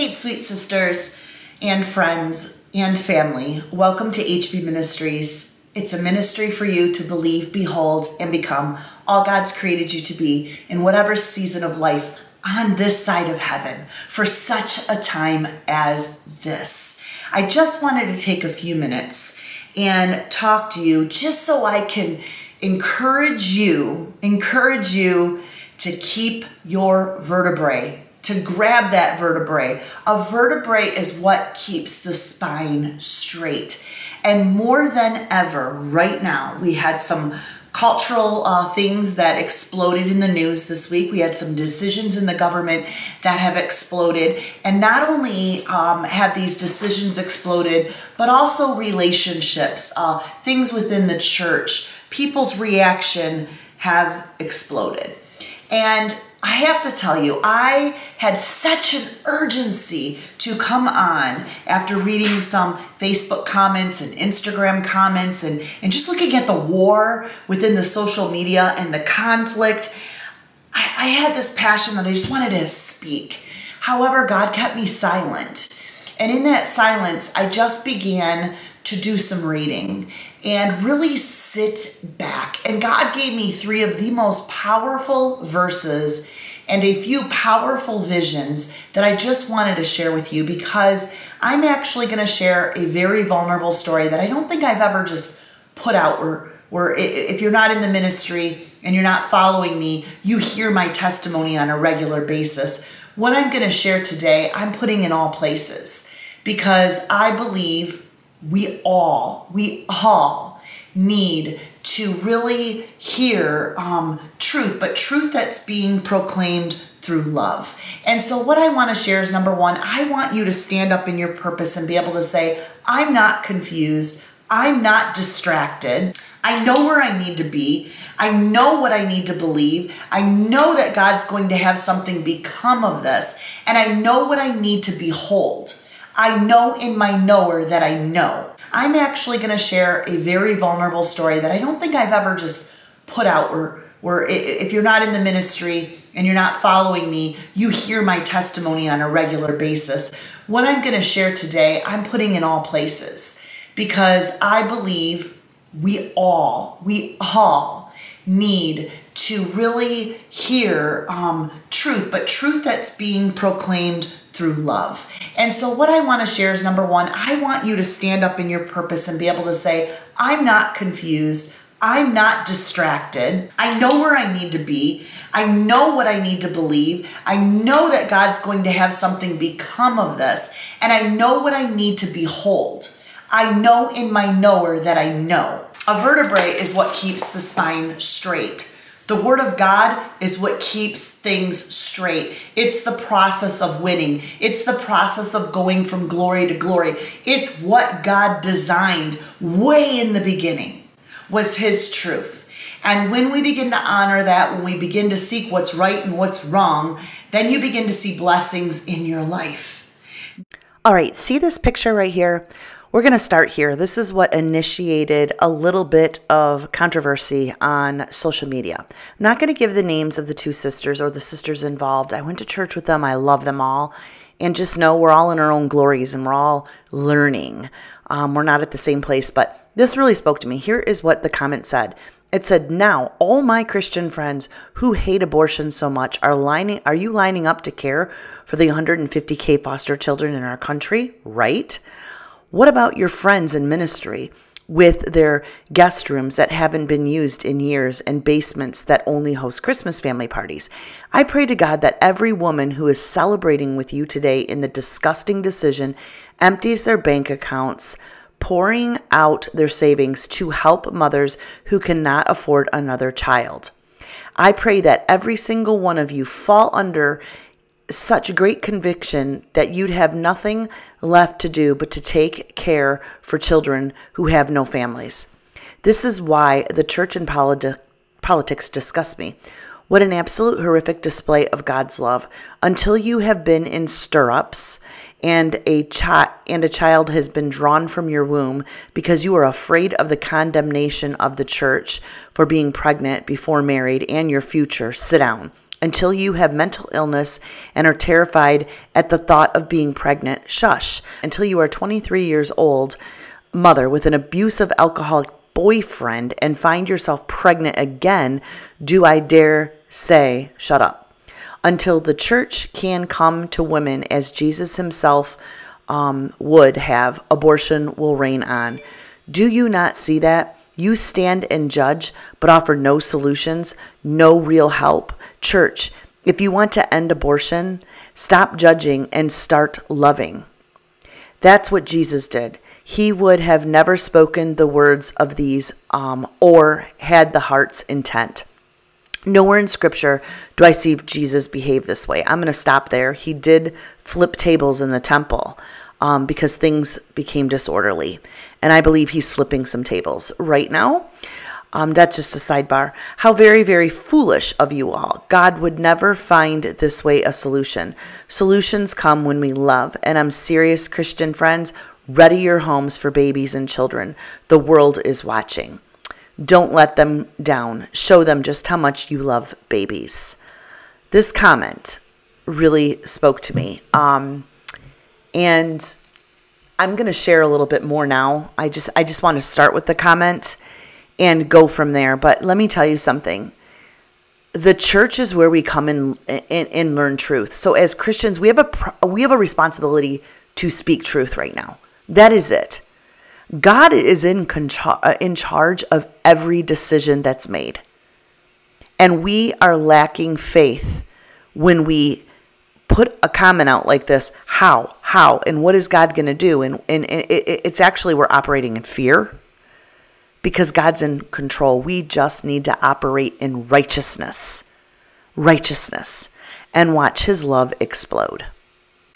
Hey, sweet sisters and friends and family. Welcome to HB Ministries. It's a ministry for you to believe, behold, and become all God's created you to be in whatever season of life on this side of heaven for such a time as this. I just wanted to take a few minutes and talk to you just so I can encourage you to keep your vertebrae, to grab that vertebrae. A vertebrae is what keeps the spine straight. And more than ever, right now, we had some cultural things that exploded in the news this week. We had some decisions in the government that have exploded. And not only have these decisions exploded, but also relationships, things within the church, people's reaction have exploded. And I have to tell you, I had such an urgency to come on after reading some Facebook comments and Instagram comments and just looking at the war within the social media and the conflict. I had this passion that I just wanted to speak. However, God kept me silent. And in that silence, I just began to do some reading and really sit back. And God gave me three of the most powerful verses and a few powerful visions that I just wanted to share with you, because I'm actually going to share a very vulnerable story that I don't think I've ever just put out, where if you're not in the ministry and you're not following me, you hear my testimony on a regular basis. What I'm going to share today, I'm putting in all places, because I believe we all need to really hear truth, but truth that's being proclaimed through love. And so what I want to share is, number one, I want you to stand up in your purpose and be able to say, I'm not confused. I'm not distracted. I know where I need to be. I know what I need to believe. I know that God's going to have something become of this. And I know what I need to behold. I know in my knower that I know. I'm actually going to share a very vulnerable story that I don't think I've ever just put out, where if you're not in the ministry and you're not following me, you hear my testimony on a regular basis. What I'm going to share today, I'm putting in all places, because I believe we all need to really hear truth, but truth that's being proclaimed through love. And so what I want to share is, number one, I want you to stand up in your purpose and be able to say, I'm not confused. I'm not distracted. I know where I need to be. I know what I need to believe. I know that God's going to have something become of this. And I know what I need to behold. I know in my knower that I know. A vertebrae is what keeps the spine straight. The Word of God is what keeps things straight. It's the process of winning. It's the process of going from glory to glory. It's what God designed way in the beginning, was His truth. And when we begin to honor that, when we begin to seek what's right and what's wrong, then you begin to see blessings in your life. All right, see this picture right here? We're going to start here. This is what initiated a little bit of controversy on social media. I'm not going to give the names of the two sisters or the sisters involved. I went to church with them. I love them all. And just know we're all in our own glories and we're all learning. We're not at the same place, but this really spoke to me. Here is what the comment said. It said, now all my Christian friends who hate abortion so much are you lining up to care for the 150K foster children in our country? Right? What about your friends in ministry with their guest rooms that haven't been used in years and basements that only host Christmas family parties? I pray to God that every woman who is celebrating with you today in the disgusting decision empties their bank accounts, pouring out their savings to help mothers who cannot afford another child. I pray that every single one of you fall under such great conviction that you'd have nothing left to do but to take care for children who have no families. This is why the church and politics disgust me. What an absolute horrific display of God's love. Until you have been in stirrups and a child has been drawn from your womb because you are afraid of the condemnation of the church for being pregnant before married and your future, sit down. Until you have mental illness and are terrified at the thought of being pregnant, shush. Until you are 23 years old, mother with an abusive alcoholic boyfriend and find yourself pregnant again, do I dare say, shut up. Until the church can come to women as Jesus himself would have, abortion will reign on. Do you not see that? You stand and judge, but offer no solutions, no real help. Church, if you want to end abortion, stop judging and start loving. That's what Jesus did. He would have never spoken the words of these or had the heart's intent. Nowhere in Scripture do I see Jesus behave this way. I'm going to stop there. He did flip tables in the temple because things became disorderly. And I believe he's flipping some tables right now. That's just a sidebar. How very, very foolish of you all. God would never find this way a solution. Solutions come when we love. And I'm serious, Christian friends. Ready your homes for babies and children. The world is watching. Don't let them down. Show them just how much you love babies. This comment really spoke to me. And I'm going to share a little bit more now. I just want to start with the comment and go from there. But let me tell you something. The church is where we come in and learn truth. So as Christians, we have a responsibility to speak truth right now. That is it. God is in charge of every decision that's made. And we are lacking faith when we put a comment out like this, how, and what is God going to do? And it's actually we're operating in fear because God's in control. We just need to operate in righteousness, and watch his love explode.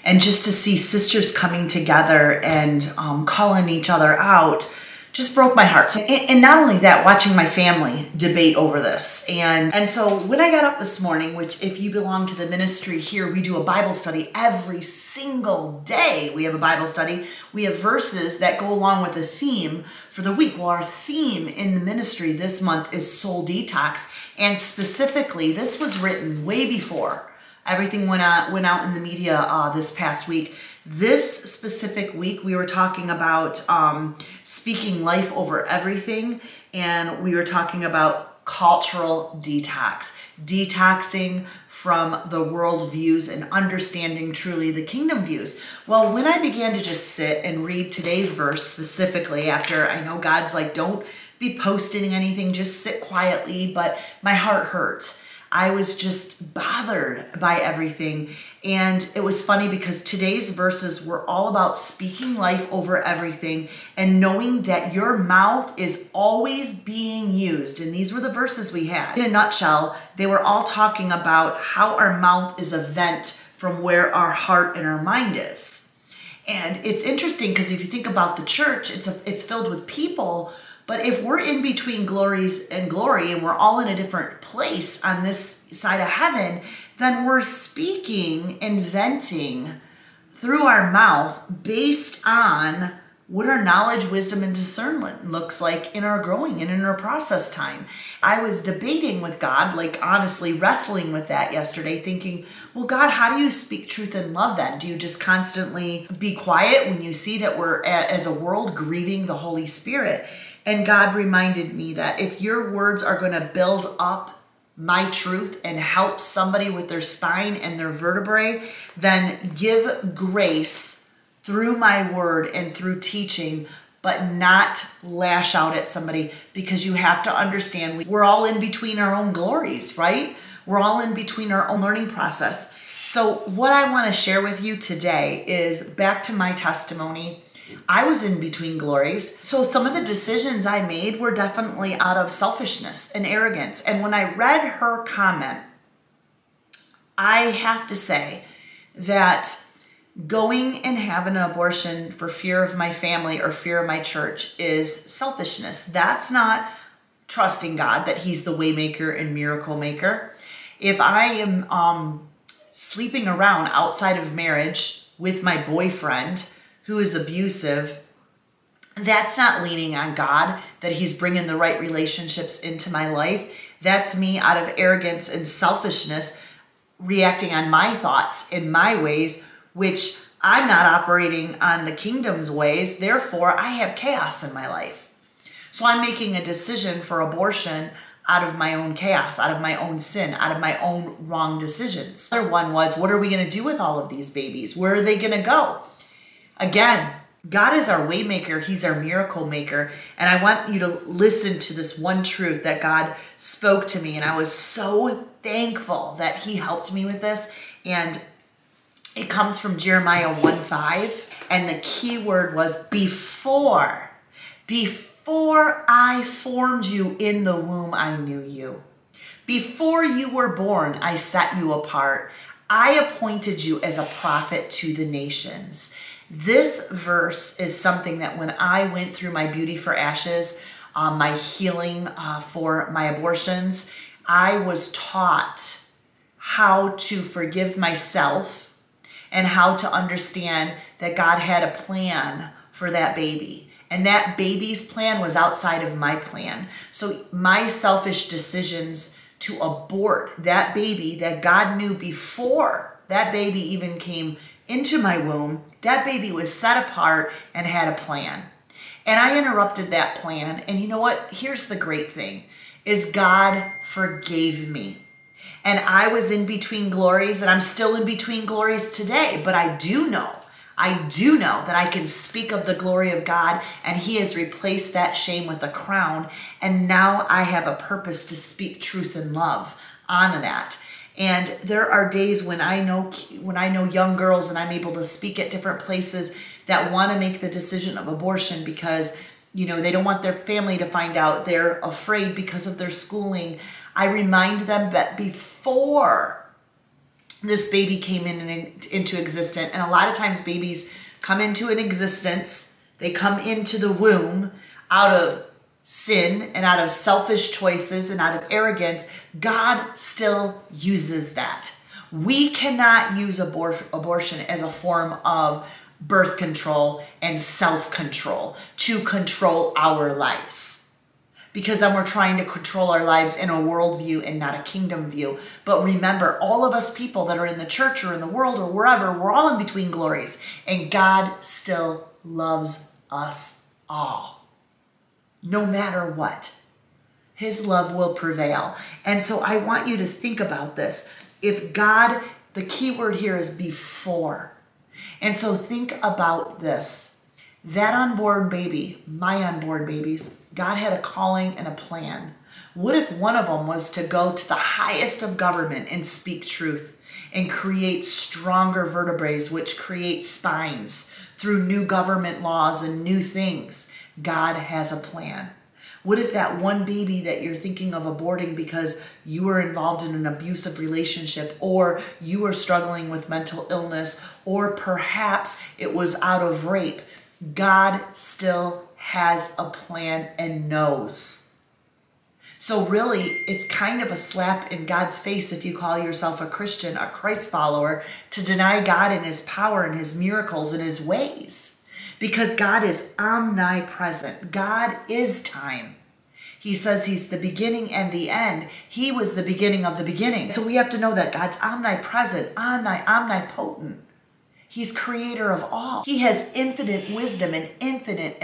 And just to see sisters coming together and calling each other out just broke my heart. And not only that, watching my family debate over this. And so when I got up this morning, which if you belong to the ministry here, we do a Bible study every single day. We have a Bible study. We have verses that go along with the theme for the week. Well, our theme in the ministry this month is soul detox. And specifically, this was written way before everything went out in the media this past week. This specific week, we were talking about speaking life over everything, and we were talking about cultural detox, detoxing from the world views and understanding truly the kingdom views. Well, when I began to just sit and read today's verse specifically, after I know God's like, don't be posting anything, just sit quietly, but my heart hurt. I was just bothered by everything. And it was funny because today's verses were all about speaking life over everything and knowing that your mouth is always being used. And these were the verses we had. In a nutshell, they were all talking about how our mouth is a vent from where our heart and our mind is. And it's interesting because if you think about the church, it's filled with people. But if we're in between glories and glory and we're all in a different place on this side of heaven, then we're speaking and venting through our mouth based on what our knowledge, wisdom, and discernment looks like in our growing and in our process time. I was debating with God, like honestly wrestling with that yesterday, thinking, well, God, how do you speak truth and love then? Do you just constantly be quiet when you see that we're, as a world, grieving the Holy Spirit? And God reminded me that if your words are going to build up my truth and help somebody with their spine and their vertebrae, then give grace through my word and through teaching, but not lash out at somebody, because you have to understand we're all in between our own glories, right? We're all in between our own learning process. So what I want to share with you today is back to my testimony. I was in between glories. So some of the decisions I made were definitely out of selfishness and arrogance. And when I read her comment, I have to say that going and having an abortion for fear of my family or fear of my church is selfishness. That's not trusting God that he's the way maker and miracle maker. If I am sleeping around outside of marriage with my boyfriend who is abusive, that's not leaning on God, that he's bringing the right relationships into my life. That's me out of arrogance and selfishness, reacting on my thoughts in my ways, which I'm not operating on the kingdom's ways. Therefore, I have chaos in my life. So I'm making a decision for abortion out of my own chaos, out of my own sin, out of my own wrong decisions. The other one was, what are we going to do with all of these babies? Where are they going to go? Again, God is our way maker. He's our miracle maker. And I want you to listen to this one truth that God spoke to me. And I was so thankful that he helped me with this. And it comes from Jeremiah 1:5. And the key word was before. Before I formed you in the womb, I knew you. Before you were born, I set you apart. I appointed you as a prophet to the nations. This verse is something that when I went through my Beauty for Ashes, my healing for my abortions, I was taught how to forgive myself and how to understand that God had a plan for that baby. And that baby's plan was outside of my plan. So my selfish decisions to abort that baby that God knew before that baby even came into my womb, that baby was set apart and had a plan. And I interrupted that plan. And you know what? Here's the great thing, is God forgave me. And I was in between glories, and I'm still in between glories today. But I do know that I can speak of the glory of God, and he has replaced that shame with a crown. And now I have a purpose to speak truth and love on that. And there are days when I know young girls, and I'm able to speak at different places, that want to make the decision of abortion because, they don't want their family to find out. They're afraid because of their schooling. I remind them that before this baby came into existence, and a lot of times babies come into an existence, they come into the womb out of sin and out of selfish choices and out of arrogance. God still uses that. We cannot use abortion as a form of birth control and self-control to control our lives, because then we're trying to control our lives in a worldview and not a kingdom view. But remember, all of us people that are in the church or in the world or wherever, we're all in between glories, and God still loves us all. No matter what, his love will prevail. And so I want you to think about this. If God, the key word here is before. And so think about this. That unborn baby, my unborn babies, God had a calling and a plan. What if one of them was to go to the highest of government and speak truth and create stronger vertebrae, which create spines through new government laws and new things? God has a plan. What if that one baby that you're thinking of aborting because you were involved in an abusive relationship, or you were struggling with mental illness, or perhaps it was out of rape, God still has a plan and knows. So really, it's kind of a slap in God's face if you call yourself a Christian, a Christ follower, to deny God and his power and his miracles and his ways. Because God is omnipresent. God is time. He says he's the beginning and the end. He was the beginning of the beginning. So we have to know that God's omnipresent, omnipotent. He's creator of all. He has infinite wisdom and infinite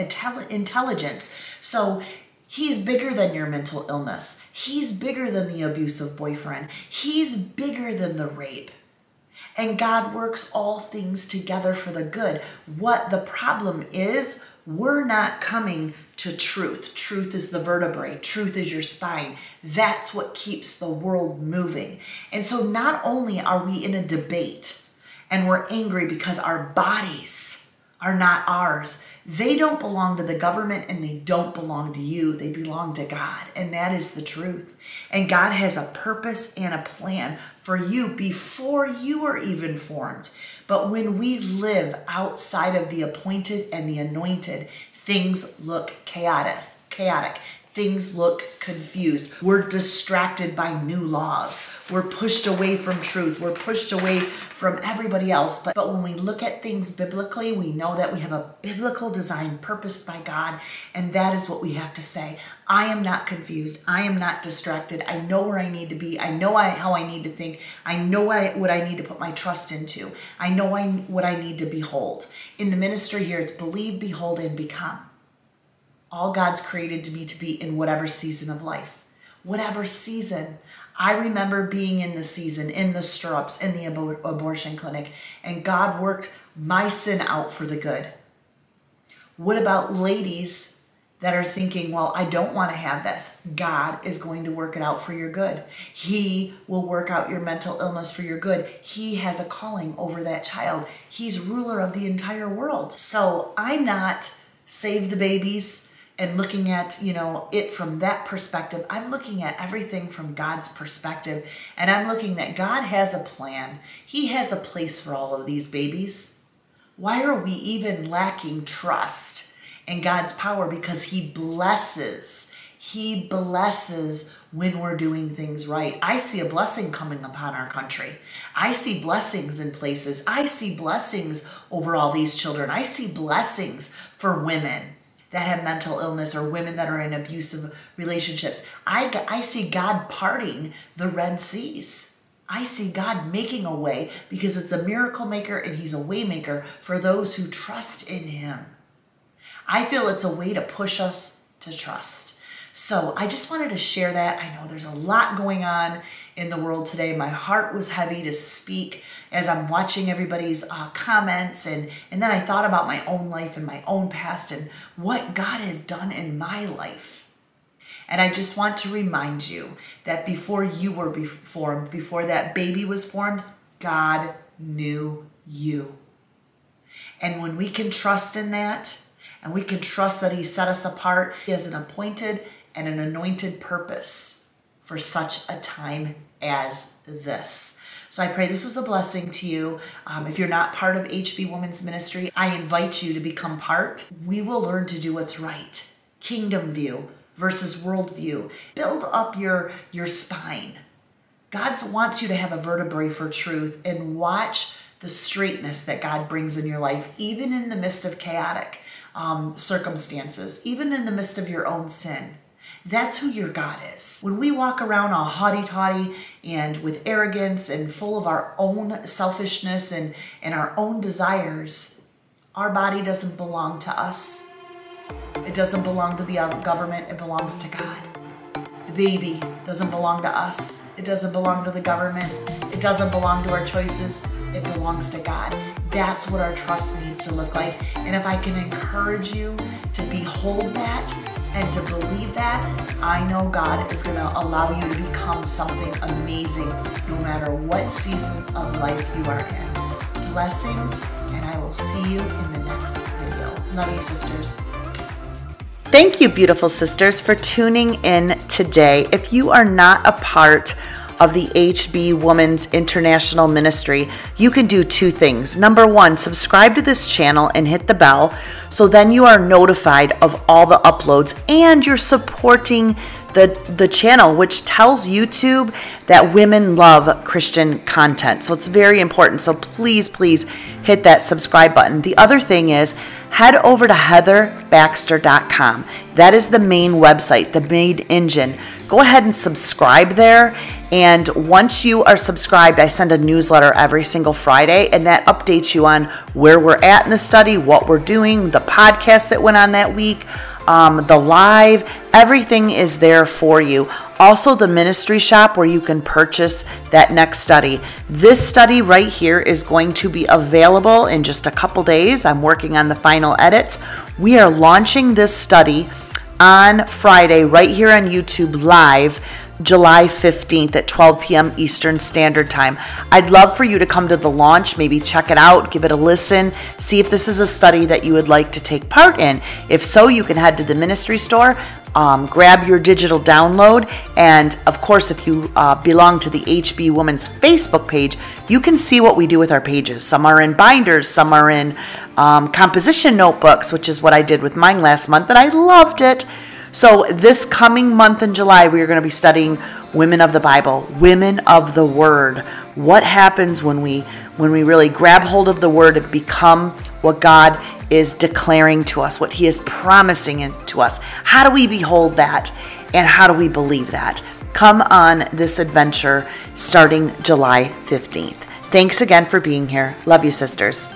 intelligence. So he's bigger than your mental illness. He's bigger than the abusive boyfriend. He's bigger than the rape. And God works all things together for the good. What the problem is, we're not coming to truth. Truth is the vertebrae. Truth is your spine. That's what keeps the world moving. And so not only are we in a debate and we're angry because our bodies are not ours, they don't belong to the government and they don't belong to you. They belong to God. And that is the truth. And God has a purpose and a plan for you before you were even formed. But when we live outside of the appointed and the anointed, things look chaotic. things look confused. We're distracted by new laws. We're pushed away from truth. We're pushed away from everybody else. But when we look at things biblically, we know that we have a biblical design purposed by God, and that is what we have to say. I am not confused. I am not distracted. I know where I need to be. I know how I need to think. I know what I need to put my trust into. I know what I need to behold. In the ministry here, it's believe, behold, and become. All God's created me to be in whatever season of life. Whatever season. I remember being in the season, in the stirrups, in the abortion clinic, and God worked my sin out for the good. What about ladies that are thinking, well, I don't want to have this? God is going to work it out for your good. He will work out your mental illness for your good. He has a calling over that child. He's ruler of the entire world. So I'm not save the babies and looking at, it from that perspective. I'm looking at everything from God's perspective, and I'm looking that God has a plan. He has a place for all of these babies. Why are we even lacking trust in God's power? Because He blesses. He blesses when we're doing things right. I see a blessing coming upon our country. I see blessings in places. I see blessings over all these children. I see blessings for women that have mental illness or women that are in abusive relationships. I see God parting the Red Seas. I see God making a way because it's a miracle maker and He's a way maker for those who trust in Him. I feel it's a way to push us to trust. So I just wanted to share that. I know there's a lot going on in the world today. My heart was heavy to speak as I'm watching everybody's comments, and then I thought about my own life and my own past and what God has done in my life. And I just want to remind you that before you were formed, before that baby was formed, God knew you. And when we can trust in that, and we can trust that He set us apart, He has an appointed and an anointed purpose for such a time as this. So I pray this was a blessing to you. If you're not part of HB Women's Ministry, I invite you to become part. We will learn to do what's right. Kingdom view versus world view. Build up your spine. God wants you to have a vertebrae for truth, and watch the straightness that God brings in your life, even in the midst of chaotic circumstances, even in the midst of your own sin. That's who your God is. When we walk around all haughty-taughty and with arrogance and full of our own selfishness and our own desires, our body doesn't belong to us. It doesn't belong to the government. It belongs to God. The baby doesn't belong to us. It doesn't belong to the government. It doesn't belong to our choices. It belongs to God. That's what our trust needs to look like. And if I can encourage you to behold that and to believe that, I know God is going to allow you to become something amazing no matter what season of life you are in. Blessings, and I will see you in the next video. Love you, sisters. Thank you, beautiful sisters, for tuning in today. If you are not a part of the HB Women's International Ministry, you can do two things. Number one, subscribe to this channel and hit the bell, so then you are notified of all the uploads, and you're supporting the channel, which tells YouTube that women love Christian content. So it's very important. So please hit that subscribe button. The other thing is, head over to heatherbaxter.com. That is the main website, the main engine. Go ahead and subscribe there. And once you are subscribed, I send a newsletter every single Friday, and that updates you on where we're at in the study, what we're doing, the podcast that went on that week, the live, everything is there for you. Also, the ministry shop where you can purchase that next study. This study right here is going to be available in just a couple days. I'm working on the final edits. We are launching this study on Friday right here on YouTube live, July 15th at 12 p.m. Eastern Standard Time. I'd love for you to come to the launch, maybe check it out, give it a listen, see if this is a study that you would like to take part in. If so, you can head to the ministry store, grab your digital download, and of course, if you belong to the HB Women's Facebook page, you can see what we do with our pages. Some are in binders, some are in composition notebooks, which is what I did with mine last month, and I loved it. So this coming month in July, we are going to be studying women of the Bible, women of the Word. What happens when we really grab hold of the Word and become what God is declaring to us, what He is promising it to us? How do we behold that, and how do we believe that? Come on this adventure starting July 15th. Thanks again for being here. Love you, sisters.